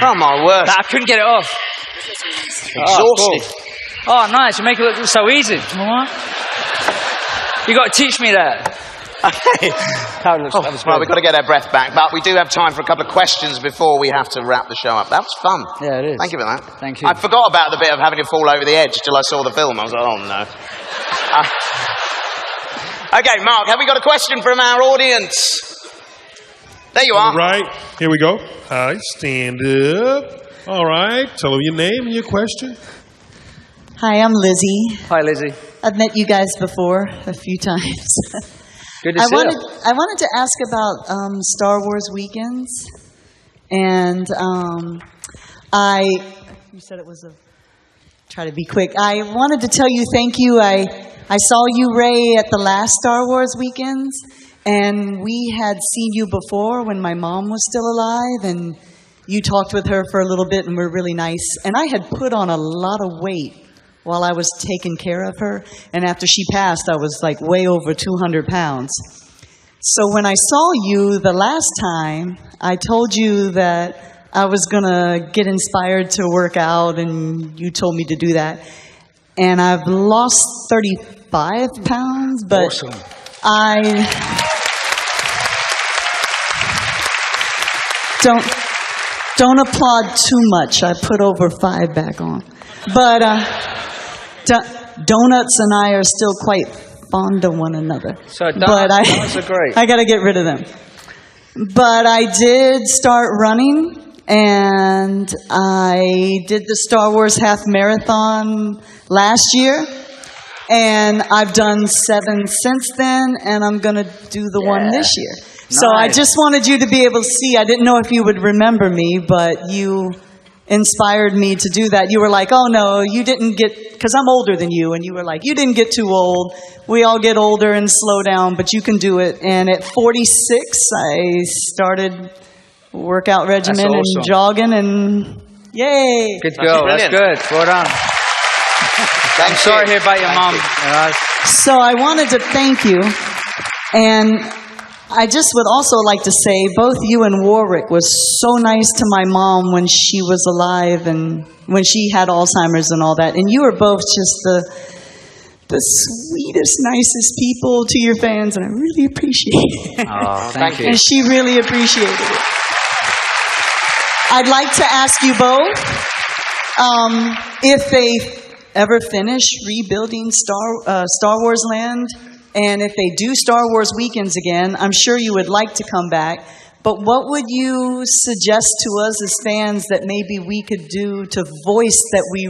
Oh, my word. I couldn't get it off. Exhausted. Oh, nice. You make it look so easy. What? You got to teach me that. That was Well, we've got to get our breath back, but we do have time for a couple of questions before we have to wrap the show up. That was fun. Yeah, it is. Thank you for that. Thank you. I forgot about the bit of having to fall over the edge till I saw the film. I was like, oh, no. Okay, Mark, have we got a question from our audience? There you are. All right, here we go. All right, stand up. All right, tell them your name and your question. Hi, I'm Lizzie. Hi, Lizzie. I've met you guys before a few times. Good to see you. I wanted to ask about Star Wars weekends, and you said it was try to be quick. I wanted to tell you thank you. I saw you, Ray, at the last Star Wars weekends, and we had seen you before when my mom was still alive, and you talked with her for a little bit and were really nice. And I had put on a lot of weight while I was taking care of her. And after she passed, I was like way over 200 pounds. So when I saw you the last time, I told you that I was going to get inspired to work out, and you told me to do that. And I've lost 35 pounds, but awesome. I don't applaud too much. I put over 5 back on. But donuts and I are still quite fond of one another. So donuts are great. I got to get rid of them. But I did start running, and I did the Star Wars half marathon last year. And I've done 7 since then, and I'm going to do the one this year. So I just wanted you to be able to see. I didn't know if you would remember me, but you inspired me to do that. You were like, oh, no, you didn't get, because I'm older than you, and you were like, you didn't get too old. We all get older and slow down, but you can do it. And at 46, I started workout regimen and jogging, and yay. Good girl. That's good. Well done. I'm sorry to hear about your mom. So I wanted to thank you, and I just would also like to say both you and Warwick was so nice to my mom when she was alive and when she had Alzheimer's and all that. And you are both just the sweetest, nicest people to your fans, and I really appreciate it. Oh, thank you. And she really appreciated it. I'd like to ask you both if they ever finish rebuilding Star Wars Land, and if they do Star Wars weekends again, I'm sure you would like to come back. But what would you suggest to us as fans that maybe we could do to voice that we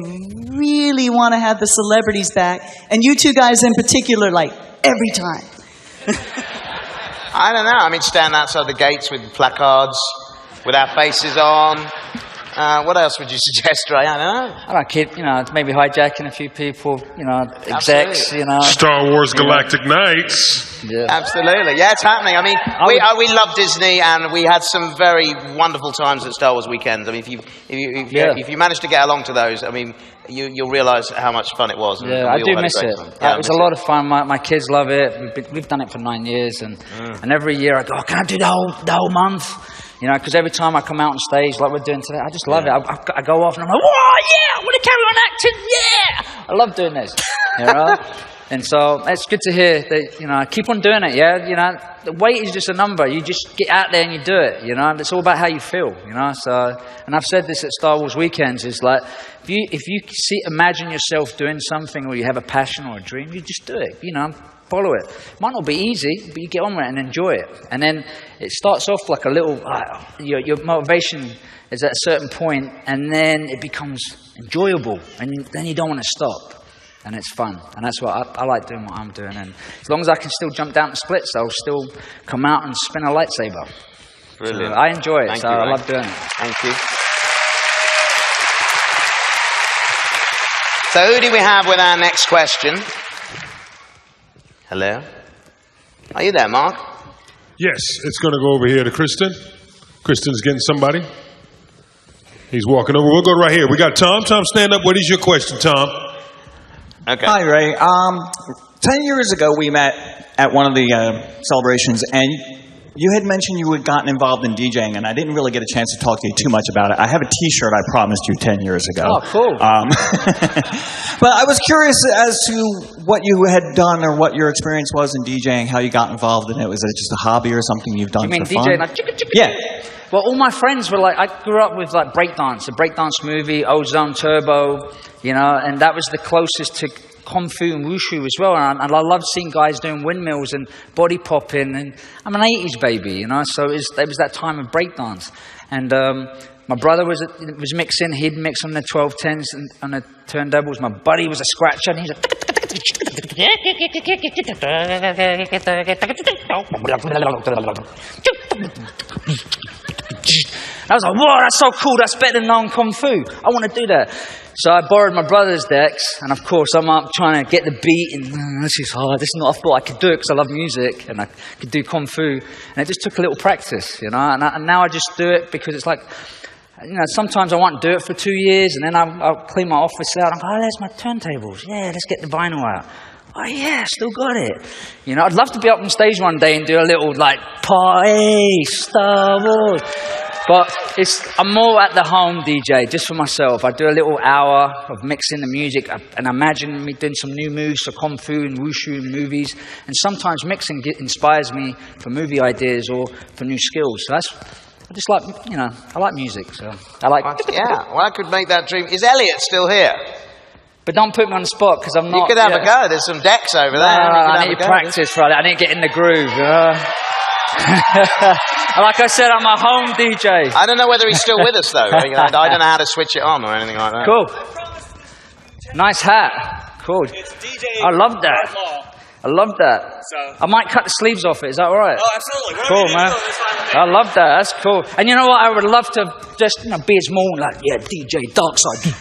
really want to have the celebrities back? And you two guys in particular, like, every time. I don't know. I mean, stand outside the gates with placards with our faces on. What else would you suggest, Ray? I don't know. I don't kid, maybe hijacking a few people, execs, Star Wars Galactic Nights. Yeah. Absolutely. Yeah, it's happening. I mean, we love Disney, and we had some very wonderful times at Star Wars weekends. I mean, if you manage to get along to those, I mean, you'll realise how much fun it was. Yeah, I do miss it. It was a lot of fun. My kids love it. We've done it for 9 years, and every year I go, can I do the whole month? Because every time I come out on stage, like we're doing today, I just love it. I go off and I'm like, whoa, yeah, I want to carry on acting, yeah. I love doing this, And so it's good to hear that, I keep on doing it, yeah. The weight is just a number. You just get out there and you do it, It's all about how you feel, So, and I've said this at Star Wars weekends, is like, if you imagine yourself doing something, or you have a passion or a dream, you just do it, follow it. Might not be easy, but you get on with it and enjoy it. And then it starts off like a little, your motivation is at a certain point, and then it becomes enjoyable, and then you don't want to stop. And it's fun. And that's what I like doing what I'm doing. And as long as I can still jump down the splits, I'll still come out and spin a lightsaber. Brilliant. So I enjoy it, Thank so you, I Ray. love doing it. Thank you. So who do we have with our next question? Hello? Are you there, Mark? Yes, it's going to go over here to Kristen. Kristen's getting somebody. He's walking over. We'll go right here. We got Tom. Tom, stand up. What is your question, Tom? Okay. Hi, Ray. 10 years ago, we met at one of the celebrations, and you had mentioned you had gotten involved in DJing, and I didn't really get a chance to talk to you too much about it. I have a T-shirt I promised you 10 years ago. Oh, cool. But I was curious as to what you had done or what your experience was in DJing, how you got involved in it. Was it just a hobby or something you've done You mean for DJing fun? like chicka chicka? Yeah. Well, all my friends were like, I grew up with like breakdance, a breakdance movie, Ozone Turbo, you know, and that was the closest to Kung Fu and Wushu as well. And I loved seeing guys doing windmills and body popping. And I'm an 80s baby, you know, so it was that time of breakdance. And my brother was mixing, he'd mix on the 1210s and on the turntables. My buddy was a scratcher, and he's I was like, whoa, that's so cool. That's better than non Kung Fu. I want to do that. So I borrowed my brother's decks, and of course I'm up trying to get the beat, and this is hard. This is not, I thought I could do it because I love music, and I could do Kung Fu. And it just took a little practice, you know. And now I just do it because it's like, you know, sometimes I won't do it for 2 years, and then I'll clean my office out. I'm like, oh, there's my turntables. Yeah, let's get the vinyl out. Oh, yeah, still got it. You know, I'd love to be up on stage one day and do a little, like, party, Star Wars. But I'm more at the home DJ, just for myself. I do a little hour of mixing the music, and imagine me doing some new moves for Kung Fu and Wushu and movies. And sometimes mixing inspires me for movie ideas or for new skills. So I just like, you know, I like music. So I like. Yeah, well, I could make that dream. Is Elliot still here? But don't put me on the spot because I'm not. You could have a go. There's some decks over there. I need to practice for that. I need to get in the groove. Like I said, I'm a home DJ. I don't know whether he's still with us, though. I don't know how to switch it on or anything like that. Cool. Nice hat. Cool. I love that. I love that. I might cut the sleeves off it. Is that all right? Oh, absolutely. Cool, man. I love that. That's cool. And you know what? I would love to just, you know, be as more like, yeah, DJ Darkside.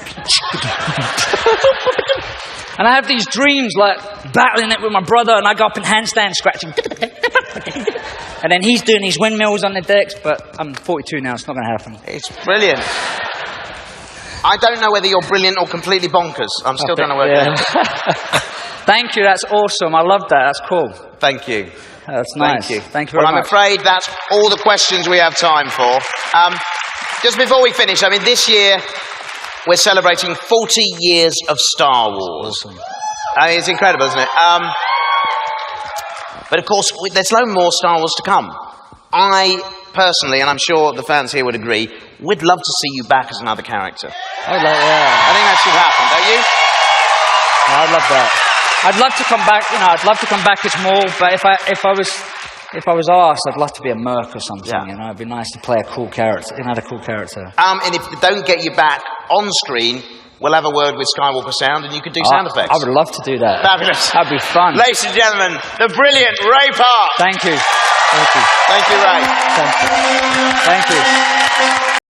And I have these dreams, like battling it with my brother, and I go up in handstand scratching. And then he's doing these windmills on the decks, but I'm 42 now, it's not going to happen. It's brilliant. I don't know whether you're brilliant or completely bonkers. I'm still trying to work it out. Thank you, that's awesome. I love that, that's cool. Thank you. That's nice. Thank you. Thank you very Well, I'm much. afraid that's all the questions we have time for. Just before we finish, I mean, this year we're celebrating 40 years of Star Wars. Awesome. I mean, it's incredible, isn't it? But of course, there's no more Star Wars to come. I personally, and I'm sure the fans here would agree, would love to see you back as another character. I'd love, yeah. I think that should happen, don't you? I'd love that. I'd love to come back, you know, I'd love to come back as Mauled, but if I was asked, I'd love to be a merc or something, Yeah. you know, it'd be nice to play a cool character, another cool character. And if they don't get you back on screen, we'll have a word with Skywalker Sound and you could do sound effects. I would love to do that. Fabulous. That'd be fun. Ladies and gentlemen, the brilliant Ray Park. Thank you. Thank you. Thank you, Ray. Thank you. Thank you.